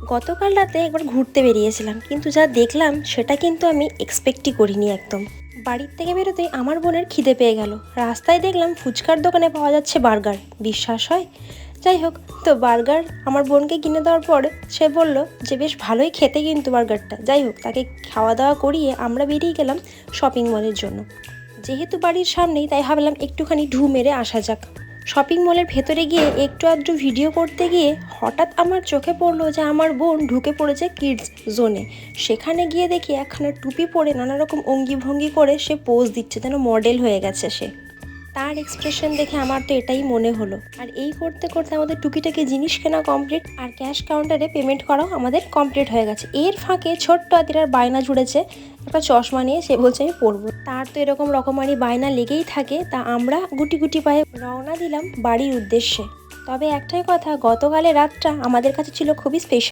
গতকাল রাতে একবার ঘুরতে বেরিয়েছিলাম, কিন্তু যা দেখলাম সেটা কিন্তু আমি এক্সপেক্টই করিনি একদম। বাড়ির থেকে বেরোতেই আমার বোনের খিদে পেয়ে গেল। রাস্তায় দেখলাম ফুচকার দোকানে পাওয়া যাচ্ছে বার্গার। বিশ্বাস হয়? যাই হোক, তো বার্গার আমার বোনকে কিনে দেওয়ার পরে সে বলল যে বেশ ভালোই খেতে কিন্তু বার্গারটা। যাই হোক, তাকে খাওয়া দাওয়া করিয়ে আমরা বেরিয়ে গেলাম শপিং মলের জন্য। যেহেতু বাড়ির সামনেই, তাই ভাবলাম একটুখানি ঢু মেরে আসা যাক। শপিং মলের ভেতরে গিয়ে একটু আধটু ভিডিও করতে গিয়ে হঠাৎ আমার চোখে পড়লো যে আমার বোন ঢুকে পড়েছে কিডস জোনে। সেখানে গিয়ে দেখি একখানা টুপি পরে নানা রকম অঙ্গি ভঙ্গি করে সে পোজ দিচ্ছে, যেন মডেল হয়ে গেছে সে। তার এক্সপ্রেশন দেখে আমার তো এটাই মনে হলো। আর এই করতে করতে আমাদের টুকিটাকি জিনিস কেনা কমপ্লিট, আর ক্যাশ কাউন্টারে পেমেন্ট করাও আমাদের কমপ্লিট হয়ে গেছে। এর ফাঁকে ছোট্ট আদিরার বায়না জুড়েছে একটা চশমা নিয়ে, সে বলছে আমি পরবো। তার তো এরকম রকমারি বায়না লেগেই থাকে। তা আমরা গুটি গুটি পায়ে রওনা দিলাম বাড়ির উদ্দেশ্যে। তবে একটাই কথা, গতকালের রাতটা আমাদের কাছে ছিল খুবই স্পেশাল।